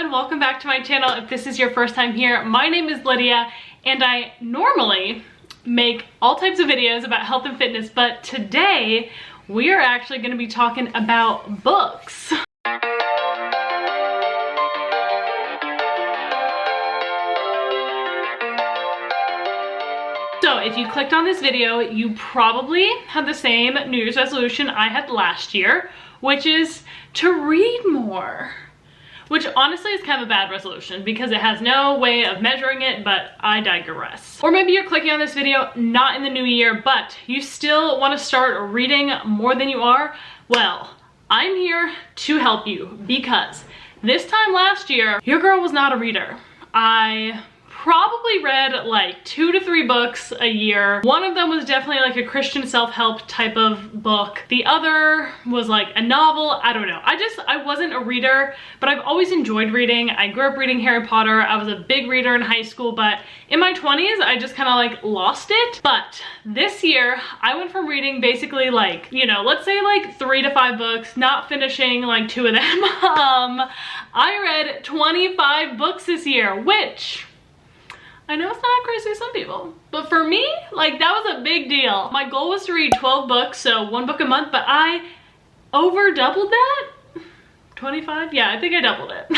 everyone, welcome back to my channel. If this is your first time here, my name is Lydia and I normally make all types of videos about health and fitness, but today we are actually going to be talking about books. So if you clicked on this video, you probably had the same New Year's resolution I had last year, which is to read more. Which honestly is kind of a bad resolution because it has no way of measuring it, but I digress. Or maybe you're clicking on this video not in the new year, but you still want to start reading more than you are. Well, I'm here to help you because this time last year, your girl was not a reader. I probably read like 2 to 3 books a year. One of them was definitely like a Christian self-help type of book. The other was like a novel. I don't know. I wasn't a reader, but I've always enjoyed reading. I grew up reading Harry Potter. I was a big reader in high school, but in my 20s, I just kind of like lost it. But this year, I went from reading basically like, you know, let's say like 3 to 5 books, not finishing like 2 of them. I read 25 books this year, which I know it's not crazy to some people, but for me, like that was a big deal. My goal was to read 12 books, so 1 book a month, but I over doubled that. 25? Yeah, I think I doubled it.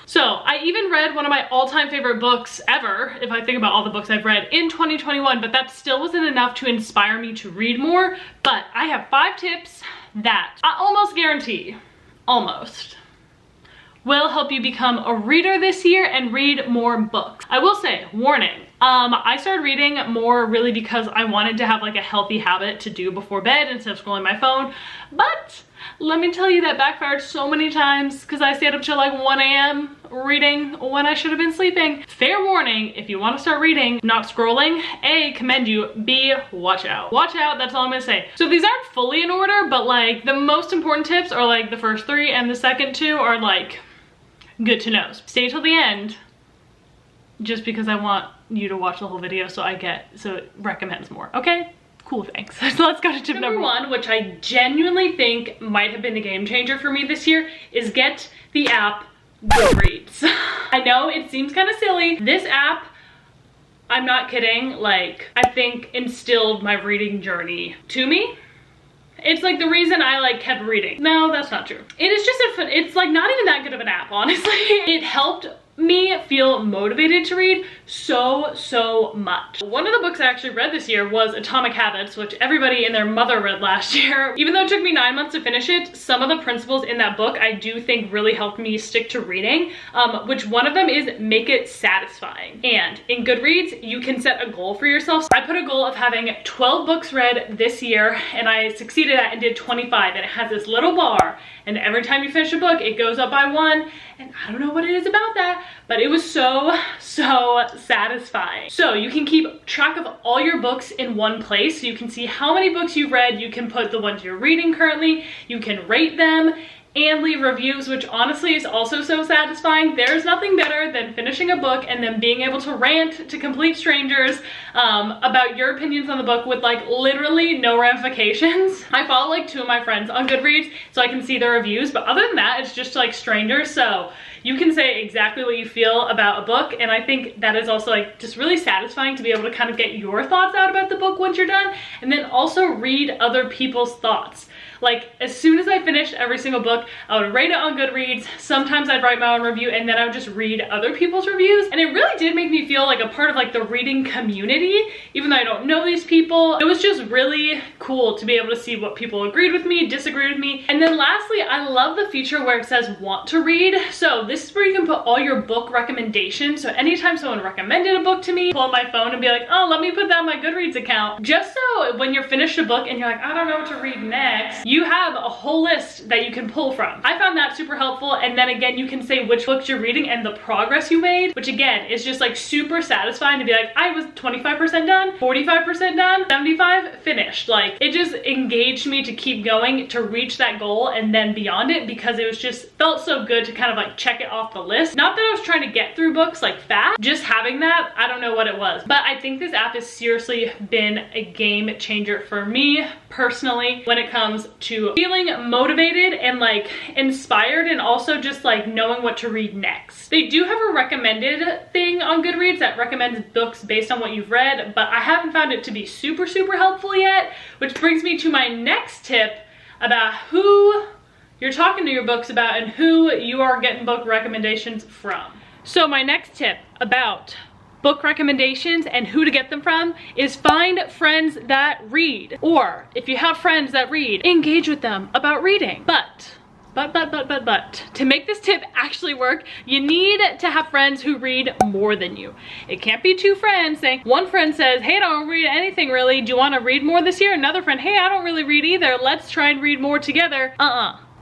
So I even read one of my all-time favorite books ever, if I think about all the books I've read, in 2021, but that still wasn't enough to inspire me to read more. But I have 5 tips that I almost guarantee, almost, will help you become a reader this year and read more books. I will say, warning, I started reading more really because I wanted to have like a healthy habit to do before bed instead of scrolling my phone. But let me tell you, that backfired so many times because I stayed up till like 1 a.m. reading when I should have been sleeping. Fair warning, if you want to start reading, not scrolling, A, commend you, B, watch out. Watch out, that's all I'm gonna say. So these aren't fully in order, but like the most important tips are like the first 3 and the second 2 are like good to know. Stay till the end just because I want you to watch the whole video so it recommends more. Okay, cool, thanks. So let's go to tip number 1, which I genuinely think might have been a game changer for me this year, is get the app Goodreads. I know it seems kind of silly. This app, I'm not kidding, like I think instilled my reading journey to me. It's like the reason I like kept reading. No, that's not true. It is just it's like not even that good of an app, honestly. It helped me feel motivated to read so much. One of the books I actually read this year was Atomic Habits, which everybody and their mother read last year. Even though it took me 9 months to finish it, some of the principles in that book I do think really helped me stick to reading, which one of them is make it satisfying. And in Goodreads, you can set a goal for yourself. I put a goal of having 12 books read this year, and I succeeded at and did 25, and it has this little bar, and every time you finish a book, it goes up by 1, and I don't know what it is about that, but it was so satisfying. So you can keep track of all your books in one place, so you can see how many books you've read, you can put the ones you're reading currently, you can rate them, and leave reviews, which honestly is also so satisfying. There's nothing better than finishing a book and then being able to rant to complete strangers about your opinions on the book with like literally no ramifications. I follow like 2 of my friends on Goodreads so I can see their reviews, but other than that, it's just like strangers, so you can say exactly what you feel about a book, and I think that is also like just really satisfying to be able to kind of get your thoughts out about the book once you're done, and then also read other people's thoughts. Like as soon as I finished every single book, I would rate it on Goodreads. Sometimes I'd write my own review, and then I would just read other people's reviews. And it really did make me feel like a part of like the reading community, even though I don't know these people. It was just really cool to be able to see what people agreed with me, disagreed with me. And then lastly, I love the feature where it says want to read. So this is where you can put all your book recommendations. So anytime someone recommended a book to me, pull up my phone and be like, oh, let me put that in my Goodreads account. Just so when you're finished a book and you're like, I don't know what to read next, you have a whole list that you can pull from. I found that super helpful, and then again, you can say which books you're reading and the progress you made, which again is just like super satisfying to be like, I was 25% done, 45% done, 75 finished. Like it just engaged me to keep going to reach that goal and then beyond it, because it was just felt so good to kind of like check it off the list. Not that I was trying to get through books like fast, just having that, I don't know what it was, but I think this app has seriously been a game changer for me personally when it comes to feeling motivated and like inspired, and also just like knowing what to read next. They do have a recommended thing on Goodreads that recommends books based on what you've read, but I haven't found it to be super helpful yet, which brings me to my next tip about who you're talking to your books about and who you are getting book recommendations from. So my next tip about book recommendations and who to get them from is find friends that read. Or if you have friends that read, engage with them about reading. But to make this tip actually work, you need to have friends who read more than you. It can't be two friends saying, one friend says, hey, I don't read anything really. Do you want to read more this year? Another friend, hey, I don't really read either. Let's try and read more together.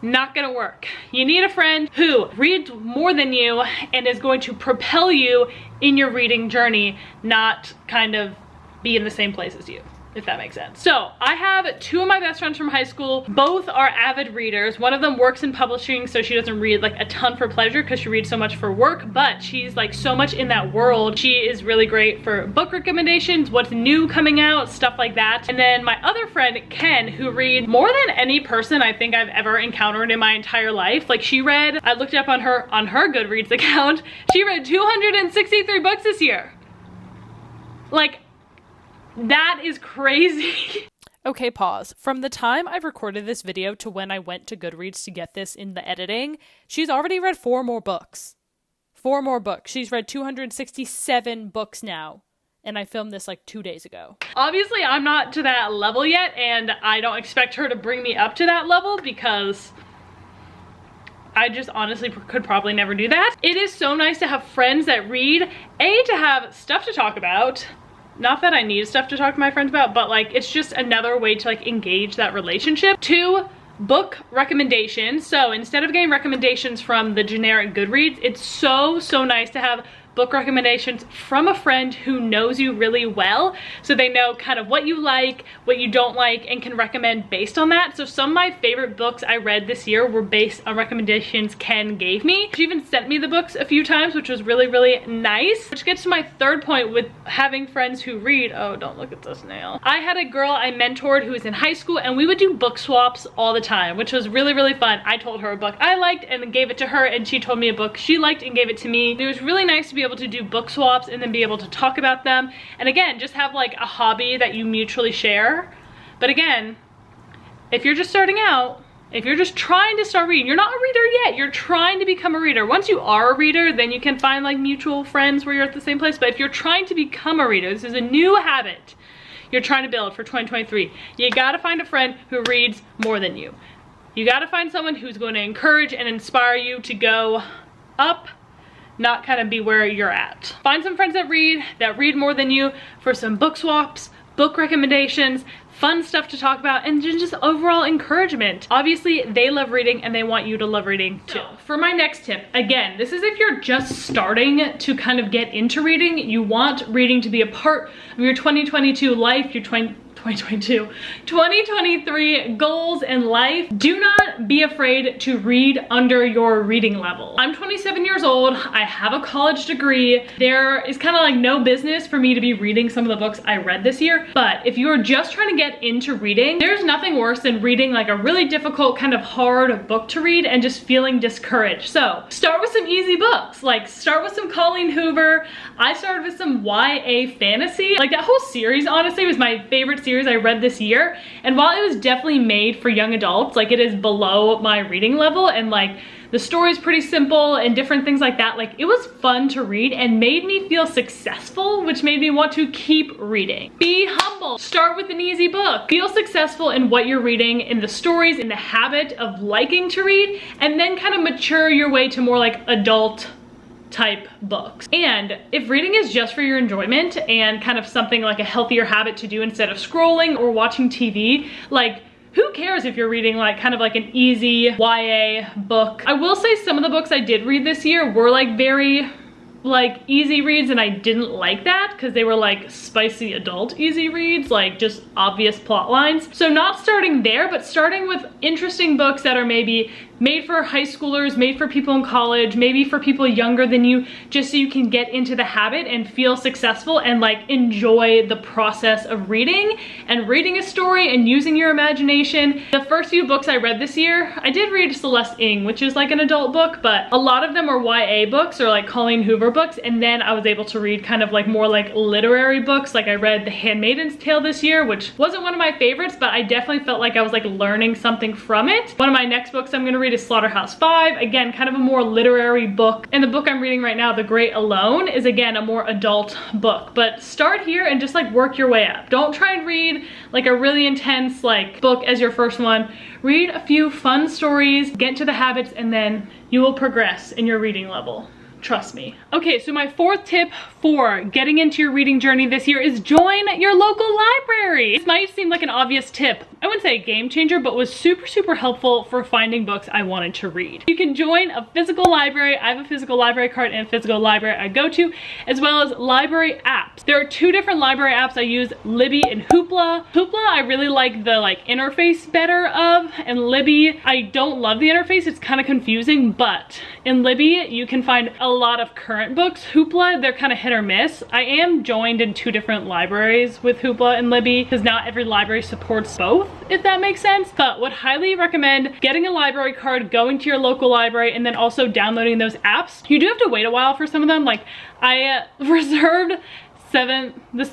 Not gonna work. You need a friend who reads more than you and is going to propel you in your reading journey, not kind of be in the same place as you, if that makes sense. So I have two of my best friends from high school. Both are avid readers. One of them works in publishing, so she doesn't read like a ton for pleasure because she reads so much for work, but she's like so much in that world. She is really great for book recommendations, what's new coming out, stuff like that. And then my other friend, Ken, who reads more than any person I think I've ever encountered in my entire life. Like she read, I looked up on her Goodreads account, she read 263 books this year. Like, that is crazy. Okay, pause. From the time I've recorded this video to when I went to Goodreads to get this in the editing, she's already read 4 more books. 4 more books. She's read 267 books now. And I filmed this like 2 days ago. Obviously, I'm not to that level yet, and I don't expect her to bring me up to that level because I just honestly could probably never do that. It is so nice to have friends that read, to have stuff to talk about. Not that I need stuff to talk to my friends about, but like it's just another way to like engage that relationship. 2, book recommendations. So instead of getting recommendations from the generic Goodreads, it's so nice to have book recommendations from a friend who knows you really well, so they know kind of what you like, what you don't like, and can recommend based on that. So some of my favorite books I read this year were based on recommendations Ken gave me. She even sent me the books a few times, which was really nice. Which gets to my third point with having friends who read. Oh, don't look at this nail. I had a girl I mentored who was in high school, and we would do book swaps all the time, which was really fun. I told her a book I liked and gave it to her, and she told me a book she liked and gave it to me. It was really nice to be able to do book swaps and then be able to talk about them, and again, just have like a hobby that you mutually share. But again, if you're just starting out, if you're just trying to start reading, you're not a reader yet, you're trying to become a reader. Once you are a reader, then you can find like mutual friends where you're at the same place. But if you're trying to become a reader, this is a new habit you're trying to build for 2023, you gotta find a friend who reads more than you. You gotta find someone who's going to encourage and inspire you to go up, not kind of be where you're at. Find some friends that read more than you for some book swaps, book recommendations, fun stuff to talk about, and just overall encouragement. Obviously, they love reading and they want you to love reading too. So, for my next tip, again, this is if you're just starting to kind of get into reading, you want reading to be a part of your 2022 life, your 2023 goals in life. Do not be afraid to read under your reading level. I'm 27 years old. I have a college degree. There is kind of like no business for me to be reading some of the books I read this year. But if you're just trying to get into reading, there's nothing worse than reading like a really difficult kind of hard book to read and just feeling discouraged. So start with some easy books. Like start with some Colleen Hoover. I started with some YA fantasy. Like that whole series honestly was my favorite series I read this year, and while it was definitely made for young adults, like it is below my reading level, and like the story's pretty simple and different things like that, like it was fun to read and made me feel successful, which made me want to keep reading. Be humble. Start with an easy book. Feel successful in what you're reading, in the stories, in the habit of liking to read, and then kind of mature your way to more like adult type books. And if reading is just for your enjoyment and kind of something like a healthier habit to do instead of scrolling or watching TV, like who cares if you're reading like kind of like an easy YA book. I will say some of the books I did read this year were like very like easy reads, and I didn't like that because they were like spicy adult easy reads, like just obvious plot lines. So not starting there, but starting with interesting books that are maybe made for high schoolers, made for people in college, maybe for people younger than you, just so you can get into the habit and feel successful and like enjoy the process of reading and reading a story and using your imagination. The first few books I read this year, I did read Celeste Ng, which is like an adult book, but a lot of them are YA books or like Colleen Hoover books, and then I was able to read kind of like more like literary books. Like I read The Handmaid's Tale this year, which wasn't one of my favorites, but I definitely felt like I was like learning something from it. One of my next books I'm gonna read is Slaughterhouse-Five, again kind of a more literary book, and the book I'm reading right now, The Great Alone, is again a more adult book. But start here and just like work your way up. Don't try and read like a really intense like book as your first one. Read a few fun stories, get into the habits, and then you will progress in your reading level. Trust me. Okay, so my fourth tip for getting into your reading journey this year is join your local library. This might seem like an obvious tip. I wouldn't say a game changer, but was super helpful for finding books I wanted to read. You can join a physical library. I have a physical library card and a physical library I go to, as well as library apps. There are two different library apps I use, Libby and Hoopla. Hoopla I really like the like interface better of, and Libby I don't love the interface. It's kind of confusing, but in Libby you can find a lot of current books. Hoopla, they're kind of hit or miss. I am joined in two different libraries with Hoopla and Libby because not every library supports both, if that makes sense. But would highly recommend getting a library card, going to your local library, and then also downloading those apps. You do have to wait a while for some of them. Like I reserved The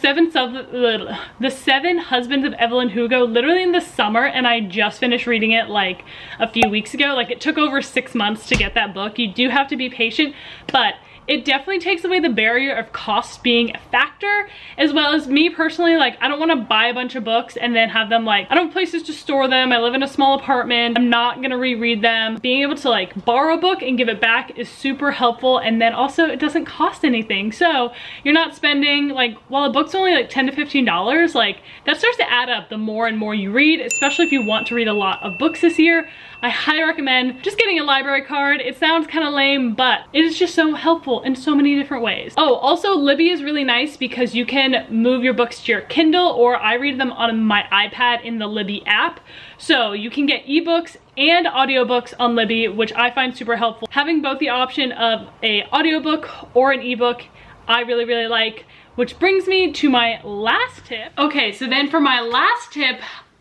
Seven Husbands of Evelyn Hugo literally in the summer, and I just finished reading it like a few weeks ago. Like it took over 6 months to get that book. You do have to be patient, but it definitely takes away the barrier of cost being a factor, as well as me personally, like I don't want to buy a bunch of books and then have them like, I don't have places to store them, I live in a small apartment, I'm not gonna reread them. Being able to like borrow a book and give it back is super helpful, and then also it doesn't cost anything. So you're not spending like, while a book's only like $10 to $15, like that starts to add up the more and more you read, especially if you want to read a lot of books this year. I highly recommend just getting a library card. It sounds kind of lame, but it is just so helpful in so many different ways. Oh, also Libby is really nice because you can move your books to your Kindle, or I read them on my iPad in the Libby app. So you can get ebooks and audiobooks on Libby, which I find super helpful. Having both the option of a audiobook or an ebook, I really like. Which brings me to my last tip. Okay, so then for my last tip,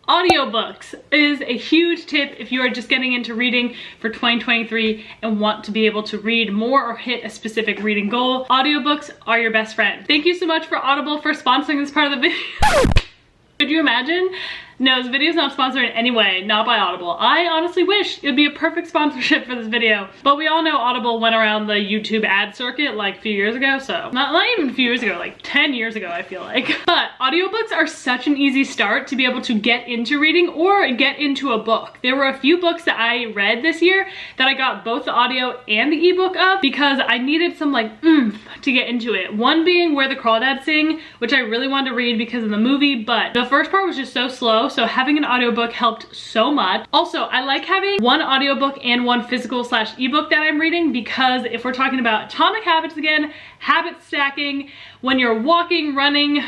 audiobooks is a huge tip if you are just getting into reading for 2023 and want to be able to read more or hit a specific reading goal. Audiobooks are your best friend. Thank you so much for Audible for sponsoring this part of the video. Could you imagine? No, this video is not sponsored in any way, not by Audible. I honestly wish it would be a perfect sponsorship for this video. But we all know Audible went around the YouTube ad circuit like a few years ago, so not even a few years ago, like 10 years ago I feel like. But audiobooks are such an easy start to be able to get into reading or get into a book. There were a few books that I read this year that I got both the audio and the ebook of because I needed some like oomph to get into it. One being Where the Crawdads Sing, which I really wanted to read because of the movie, but the first part was just so slow. So having an audiobook helped so much. Also, I like having one audiobook and one physical / ebook that I'm reading, because if we're talking about Atomic Habits again, habit stacking, when you're walking, running,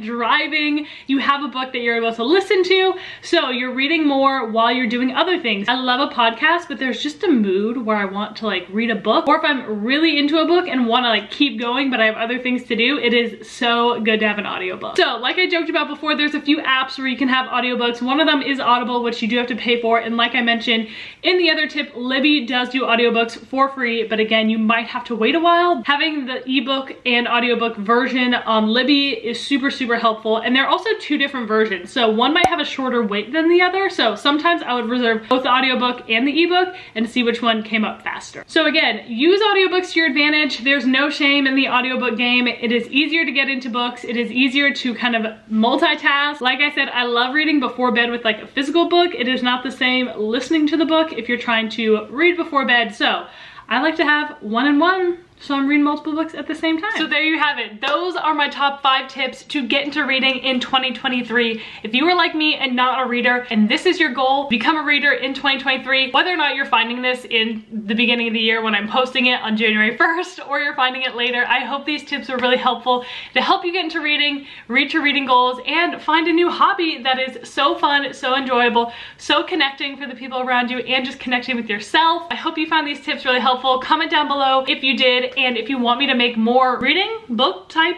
driving, you have a book that you're able to listen to, so you're reading more while you're doing other things. I love a podcast, but there's just a mood where I want to like read a book, or if I'm really into a book and want to like keep going but I have other things to do, it is so good to have an audiobook. So like I joked about before, there's a few apps where you can have audiobooks. One of them is Audible, which you do have to pay for, and like I mentioned in the other tip, Libby does do audiobooks for free, but again, you might have to wait a while. Having the ebook and audiobook version on Libby is super helpful, and there are also two different versions, so one might have a shorter wait than the other, so sometimes I would reserve both the audiobook and the ebook and see which one came up faster. So again, use audiobooks to your advantage. There's no shame in the audiobook game. It is easier to get into books. It is easier to kind of multitask. Like I said, I love reading before bed with like a physical book. It is not the same listening to the book if you're trying to read before bed, so I like to have one and one. So I'm reading multiple books at the same time. So there you have it. Those are my top 5 tips to get into reading in 2023. If you are like me and not a reader, and this is your goal, become a reader in 2023, whether or not you're finding this in the beginning of the year when I'm posting it on January 1st, or you're finding it later, I hope these tips are really helpful to help you get into reading, reach your reading goals, and find a new hobby that is so fun, so enjoyable, so connecting for the people around you, and just connecting with yourself. I hope you found these tips really helpful. Comment down below if you did, and if you want me to make more reading book type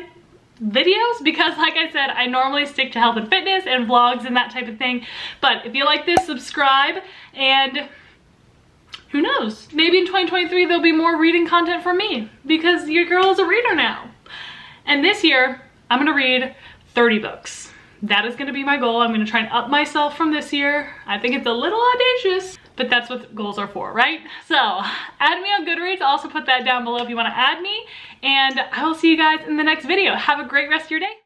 videos, because like I said, I normally stick to health and fitness and vlogs and that type of thing. But if you like this, subscribe, and who knows, maybe in 2023 there'll be more reading content from me, because your girl is a reader now. And this year I'm gonna read 30 books. That is gonna be my goal. I'm gonna try and up myself from this year. I think it's a little audacious, but that's what goals are for, right? So add me on Goodreads. I'll also put that down below if you wanna add me, and I will see you guys in the next video. Have a great rest of your day.